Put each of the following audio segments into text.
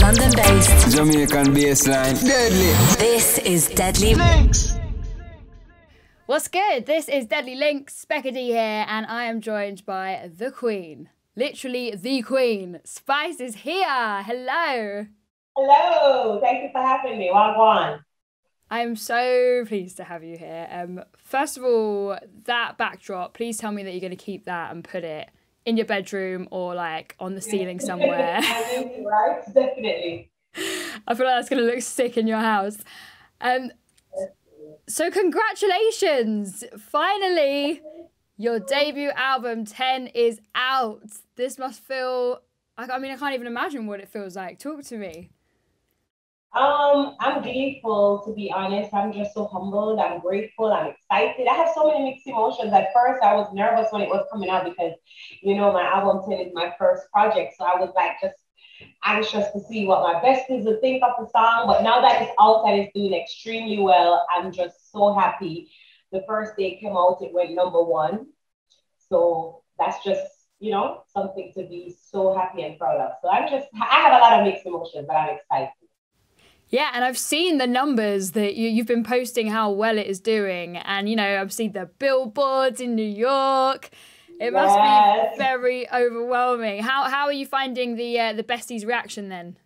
London-based Jamaican bassline. Deadly. This is Deadly Links. What's good? This is Deadly Links, Becca D here, and I am joined by the Queen. Literally the Queen. S.P.I.C.E is here. Hello. Hello. Thank you for having me. Wagwan. I am so pleased to have you here. First of all, that backdrop, please tell me that you're going to keep that and put it in your bedroom or like on the ceiling somewhere. I mean, right? Definitely. I feel like that's going to look sick in your house. So congratulations! Finally, your debut album 10 is out. This must feel, I mean, I can't even imagine what it feels like. Talk to me. I'm gleeful, to be honest. I'm just so humbled. I'm grateful. I'm excited. I have so many mixed emotions. At first, I was nervous when it was coming out because, you know, my album 10 is my first project. So I was like just anxious to see what my besties would think of the song. But now that it's out and it's doing extremely well, I'm just so happy. The first day it came out, it went #1. So that's just, you know, something to be so happy and proud of. So I have a lot of mixed emotions, but I'm excited. Yeah, and I've seen the numbers that you've been posting, how well it is doing. And, you know, I've seen the billboards in New York. It must be very overwhelming. How are you finding the besties' reaction then?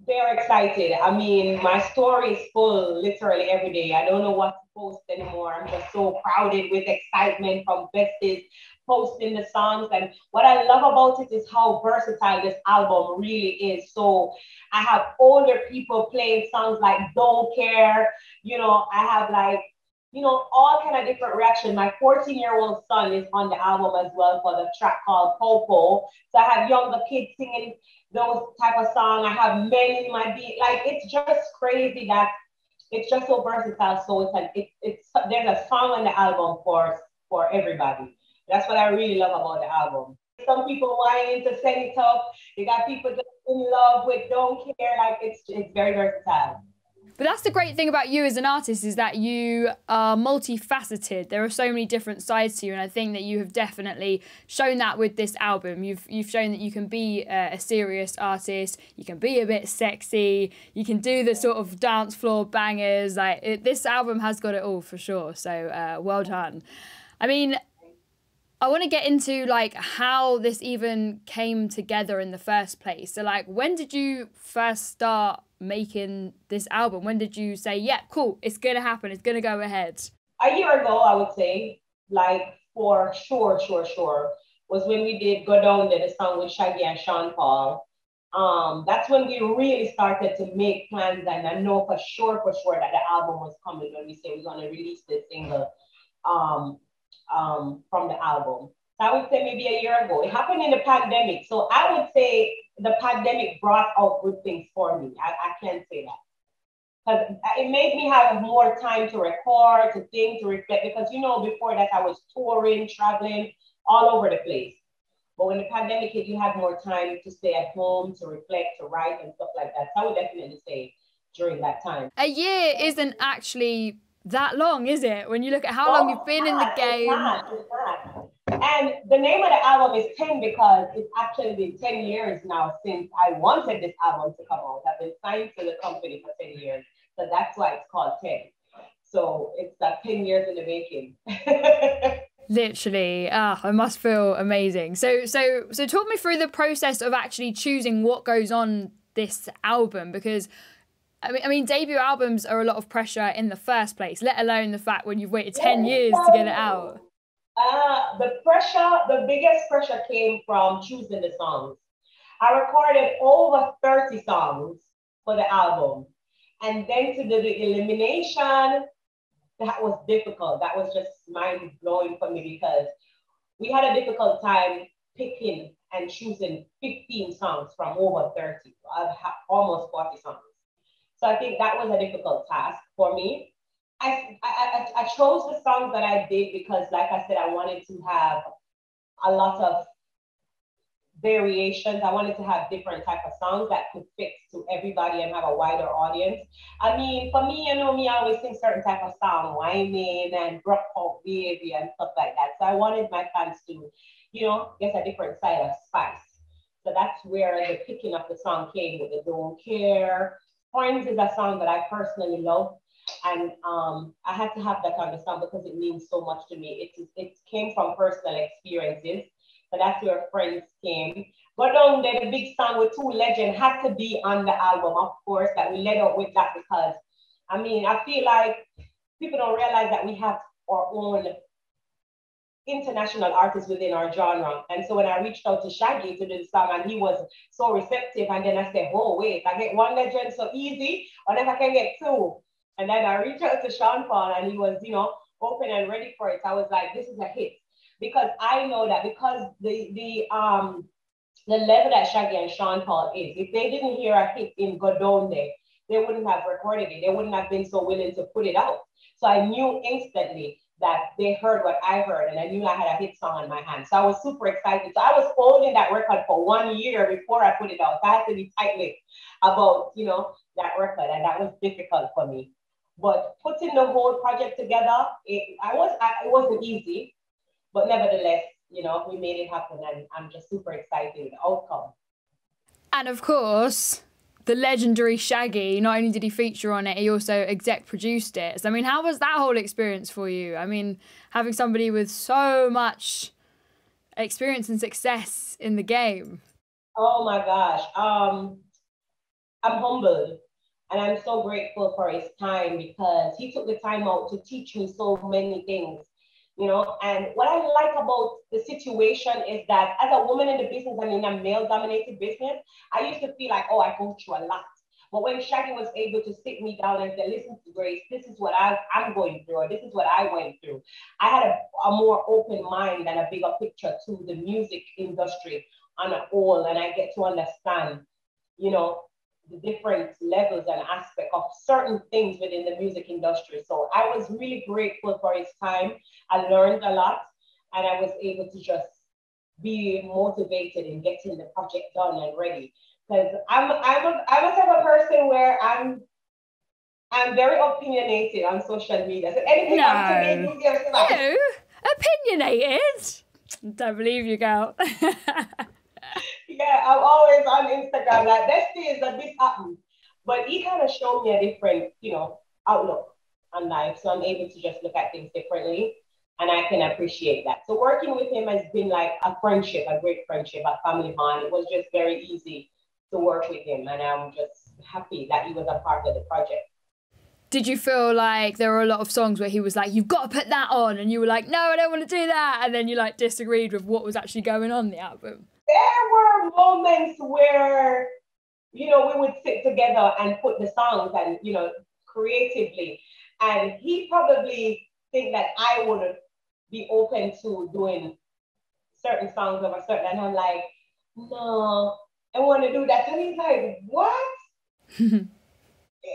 They're excited. I mean, my story is full literally every day. I don't know what to post anymore. I'm just so crowded with excitement from besties posting the songs. And what I love about it is how versatile this album really is. So I have older people playing songs like Don't Care. You know, I have like, you know, all kind of different reactions. My 14-year-old son is on the album as well for the track called Popo. So I have younger kids singing those type of songs. I have men in my beat. Like, it's just crazy that it's just so versatile. So it's there's a song on the album for everybody. That's what I really love about the album. Some people wanting to send it up. You got people just in love with Don't Care. Like, it's very versatile. But that's the great thing about you as an artist, is that you are multifaceted. There are so many different sides to you, and I think that you have definitely shown that with this album. You've shown that you can be a serious artist, you can be a bit sexy, you can do the sort of dance floor bangers. This album has got it all for sure. So well done. I mean, I want to get into like how this even came together in the first place. So like, when did you first start making this album? When did you say, yeah, cool, it's gonna happen, it's gonna go ahead? A year ago, I would say, like for sure, was when we did Go Down There, the song with Shaggy and Sean Paul. That's when we really started to make plans, and I know for sure that the album was coming when we say we're gonna release this single from the album. So I would say maybe a year ago. It happened in the pandemic. So I would say the pandemic brought out good things for me. I can't say that. Because it made me have more time to record, to think, to reflect. Because, you know, before that I was touring, traveling all over the place. But when the pandemic hit, you had more time to stay at home, to reflect, to write and stuff like that. So I would definitely say during that time. A year isn't actually that long, is it? When you look at how long you've been in the game. It's not. And the name of the album is 10 because it's actually been 10 years now since I wanted this album to come out. I've been signed to the company for 10 years. So that's why it's called 10. So it's like 10 years in the making. Literally, it must feel amazing. So talk me through the process of actually choosing what goes on this album, because I mean, debut albums are a lot of pressure in the first place, let alone the fact when you've waited 10 years to get it out. The biggest pressure came from choosing the songs. I recorded over 30 songs for the album. And then to do the elimination, that was difficult. That was just mind-blowing for me because we had a difficult time picking and choosing 15 songs from over 30. I've had almost 40 songs. So I think that was a difficult task for me. I chose the songs that I did because, like I said, I wanted to have a lot of variations. I wanted to have different type of songs that could fit to everybody and have a wider audience. I mean, for me, you know me, I always sing certain type of song, whining and rock out baby and stuff like that. So I wanted my fans to, you know, get a different side of Spice. So that's where the picking up the song came with the Don't Care. Friends is a song that I personally love. And I had to have that on the song because it means so much to me. It came from personal experiences. So that's where Friends came. But down there, the big song with Two Legend had to be on the album, of course, that we led out with that because, I mean, I feel like people don't realize that we have our own international artists within our genre. And so when I reached out to Shaggy to do the song and he was so receptive, and then I said, oh, wait, I get one legend so easy, or if I can get two. And then I reached out to Sean Paul and he was, you know, open and ready for it. So I was like, this is a hit. Because I know that because the level that Shaggy and Sean Paul is, if they didn't hear a hit in Godone, they wouldn't have recorded it. They wouldn't have been so willing to put it out. So I knew instantly that they heard what I heard, and I knew I had a hit song on my hands. So I was super excited. So I was holding that record for 1 year before I put it out. So I had to be tight-lipped about, you know, that record, and that was difficult for me. But putting the whole project together, it wasn't easy, but nevertheless, you know, we made it happen, and I'm just super excited with the outcome. And of course, the legendary Shaggy, not only did he feature on it, he also exec produced it. So, I mean, how was that whole experience for you? I mean, having somebody with so much experience and success in the game. Oh my gosh. I'm humbled. And I'm so grateful for his time because he took the time out to teach me so many things, you know. And what I like about the situation is that as a woman in the business and in a male-dominated business, I used to feel like, oh, I go through a lot. But when Shaggy was able to sit me down and say, listen to Grace, this is what I'm going through, or this is what I went through, I had a more open mind and a bigger picture to the music industry on a whole. And I get to understand, you know, the different levels and aspects of certain things within the music industry. So I was really grateful for his time. I learned a lot, and I was able to just be motivated in getting the project done and ready. Because I'm a type of person where I'm very opinionated on social media. So anything comes to me, you get like, no, opinionated. Don't believe you, girl. Yeah, I'm always on Instagram like this is that this happened. But he kind of showed me a different, you know, outlook on life. So I'm able to just look at things differently, and I can appreciate that. So working with him has been like a friendship, a great friendship, a family bond. It was just very easy to work with him, and I'm just happy that he was a part of the project. Did you feel like there were a lot of songs where he was like, you've got to put that on, and you were like, no, I don't want to do that, and then you like disagreed with what was actually going on the album? There were moments where, you know, we would sit together and put the songs and, you know, creatively, and he probably think that I would be open to doing certain songs over certain, and I'm like, no, I want to do that. And he's like, what?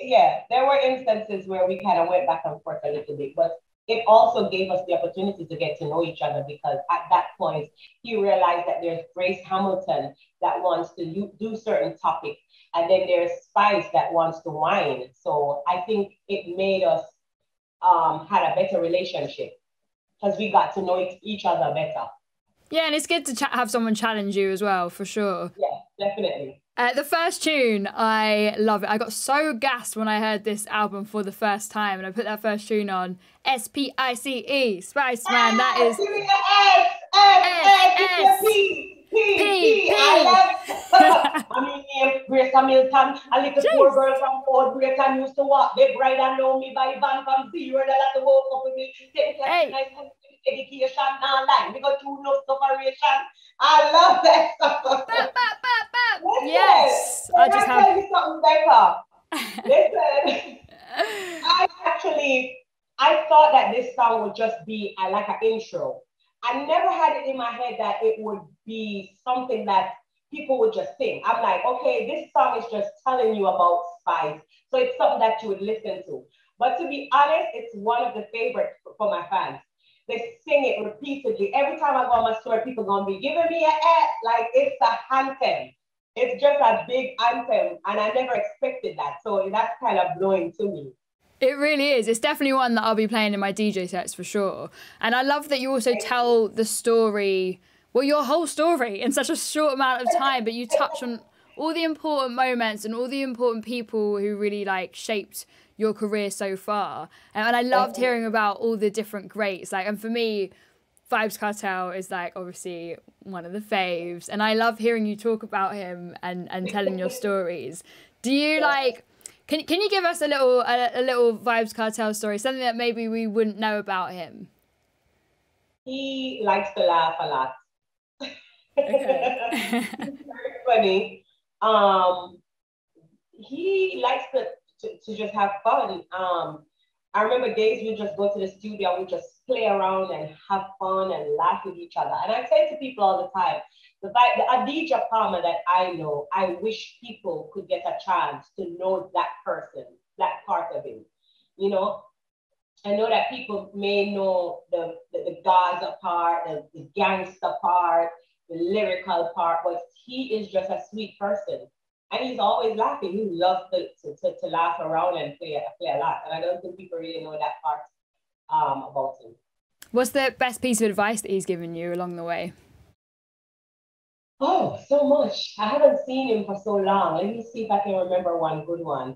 Yeah, there were instances where we kind of went back and forth a little bit, but it also gave us the opportunity to get to know each other, because at that point, he realized that there's Grace Hamilton that wants to do certain topics, and then there's S.P.I.C.E that wants to whine. So I think it made us had a better relationship because we got to know each other better. Yeah, and it's good to have someone challenge you as well, for sure. Yeah, definitely. The first tune, I love it. I got so gassed when I heard this album for the first time, and I put that first tune on. S.P.I.C.E. Spice Man, that is... Give me the S. P. I mean, Grace Hamilton, a little poor girl from Fort Brayton used to walk. They bride and know me by van from zero. They like to walk up with me. Take me nice education, not like we got too no separation. I love that stuff. Yes. I just tell you something, Becca. Listen, I thought that this song would just be like an intro. I never had it in my head that it would be something that people would just sing. I'm like, okay, this song is just telling you about S.P.I.C.E. So it's something that you would listen to. But to be honest, it's one of the favorites for my fans. They sing it repeatedly. Every time I go on my story, people are going to be giving me like it's a anthem. It's just a big anthem, and I never expected that. So that's kind of blowing to me. It really is. It's definitely one that I'll be playing in my DJ sets for sure. And I love that you also tell the story. well, your whole story in such a short amount of time, but you touch on all the important moments and all the important people who really like shaped your career so far. And I loved hearing about all the different greats. Like, and for me, Vybz Kartel is like obviously one of the faves, and I love hearing you talk about him and telling your stories. Do you like? Can you give us a little Vybz Kartel story, something that maybe we wouldn't know about him? He likes to laugh a lot. Okay. It's very funny. He likes to just have fun. I remember days we just go to the studio and we just play around and have fun and laugh with each other. And I say to people all the time, the Adidja Palmer that I know, I wish people could get a chance to know that person, that part of him. You know, I know that people may know the Gaza part, the gangster part, the lyrical part, but he is just a sweet person. And he's always laughing. He loves to laugh around and play a lot. And I don't think people really know that part about him. What's the best piece of advice that he's given you along the way? Oh, so much. I haven't seen him for so long. Let me see if I can remember one good one.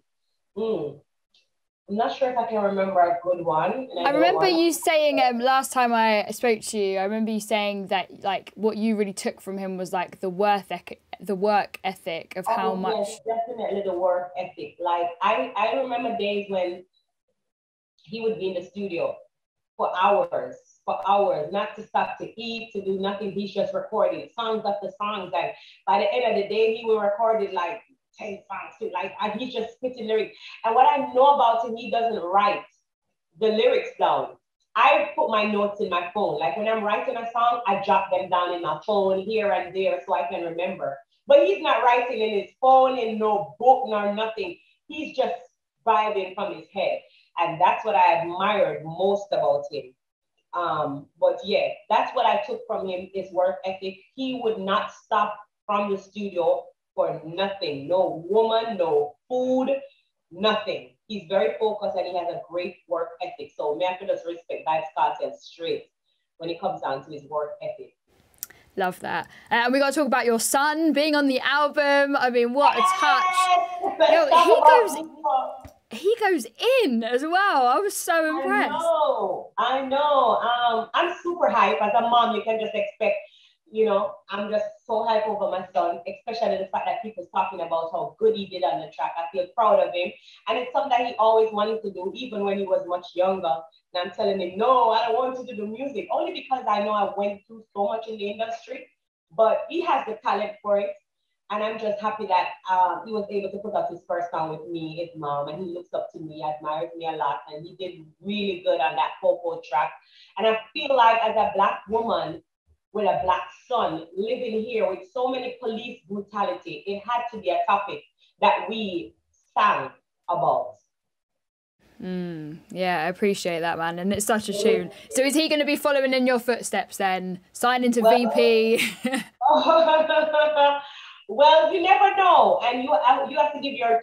I'm not sure if I can remember a good one. I remember you saying last time I spoke to you, I remember you saying that like what you really took from him was like the work ethic of how much. Yes, definitely the work ethic. Like I remember days when he would be in the studio for hours, not to stop to eat, to do nothing. He's just recording songs after songs. And by the end of the day, he will record it like 10 songs. Like he's just spitting lyrics. And what I know about him, he doesn't write the lyrics down. I put my notes in my phone. Like when I'm writing a song, I jot them down in my phone here and there so I can remember. But he's not writing in his phone, in no book, nor nothing. He's just vibing from his head. And that's what I admired most about him. But yeah, that's what I took from him, his work ethic. He would not stop from the studio for nothing. No woman, no food, nothing. He's very focused and he has a great work ethic. So me, I can just respect Vybz Kartel straight when it comes down to his work ethic. Love that. And we got to talk about your son being on the album. I mean, what a touch. Yo, he goes in as well. I was so impressed. I know. I'm super hype. As a mom, you can just expect, you know, I'm just so hype over my son, especially the fact that people's talking about how good he did on the track. I feel proud of him. And it's something that he always wanted to do, even when he was much younger. And I'm telling him, no, I don't want you to do music, only because I know I went through so much in the industry. But he has the talent for it. And I'm just happy that he was able to put out his first song with me, his mom, and he looks up to me, admires me a lot, and he did really good on that Popo track. And I feel like as a Black woman with a Black son living here with so many police brutality, it had to be a topic that we sang about. Yeah, I appreciate that, man. And it's such a tune. So is he going to be following in your footsteps then? Signing to VP? Well, you never know. And you have to give your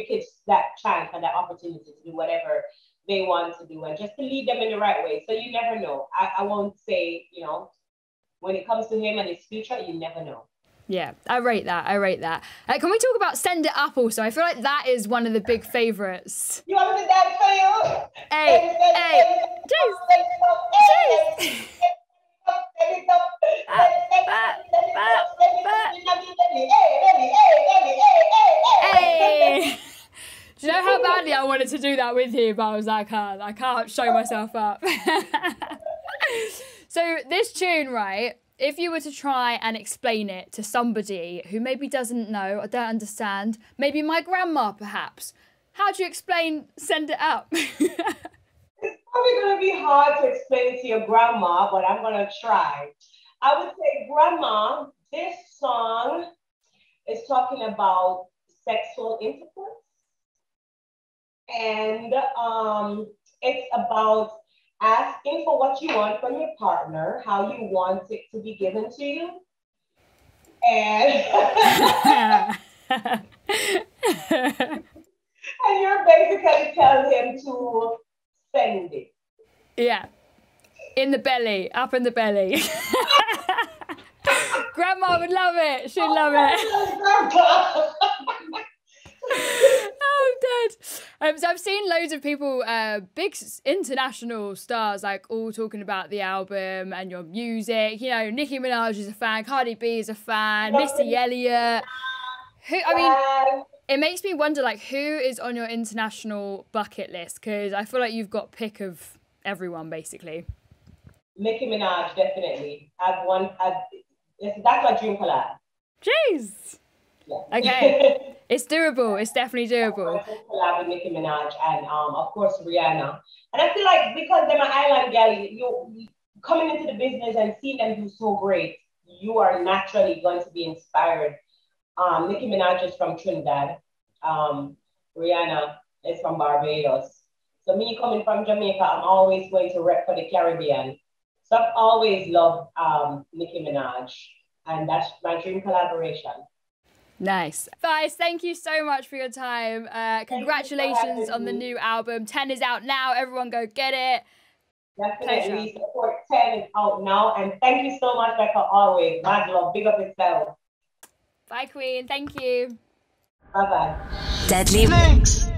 kids that chance and that opportunity to do whatever they want to do and just to lead them in the right way. So you never know. I won't say, you know, when it comes to him and his future, you never know. Yeah, I rate that. Can we talk about Send It Up also? I feel like that is one of the big favourites. You want me to dance for you? Hey, Hey! Do you know how badly I wanted to do that with you, but I was like, I can't show myself up. So this tune, right? If you were to try and explain it to somebody who maybe doesn't know or don't understand, maybe my grandma perhaps, how do you explain Send It Up? It's probably going to be hard to explain it to your grandma, but I'm going to try. I would say, Grandma, this song is talking about sexual intercourse. And it's about asking for what you want from your partner, how you want it to be given to you. And, and you're basically telling him to send it. Yeah. In the belly, up in the belly. grandma would love it. She'd love it. I'm dead. So I've seen loads of people, big international stars, like all talking about the album and your music. You know, Nicki Minaj is a fan, Cardi B is a fan, Missy Elliott. I mean, it makes me wonder, like, who is on your international bucket list? Because I feel like you've got pick of everyone, basically. Nicki Minaj, definitely. That's my dream collab. Jeez. Yeah. Okay. It's doable. It's definitely doable. I collab with Nicki Minaj and of course Rihanna. And I feel like because they're my island gal, you coming into the business and seeing them do so great, you are naturally going to be inspired. Nicki Minaj is from Trinidad. Rihanna is from Barbados. So me coming from Jamaica, I'm always going to rep for the Caribbean. So I've always loved Nicki Minaj, and that's my dream collaboration. Nice. Vybz, thank you so much for your time. Congratulations on the new album. 10 is out now. Everyone go get it. Definitely. Support 10 is out now. And thank you so much, Becca, always. Mad love. Big up yourself. Bye, Queen. Thank you. Bye-bye. Deadly Links.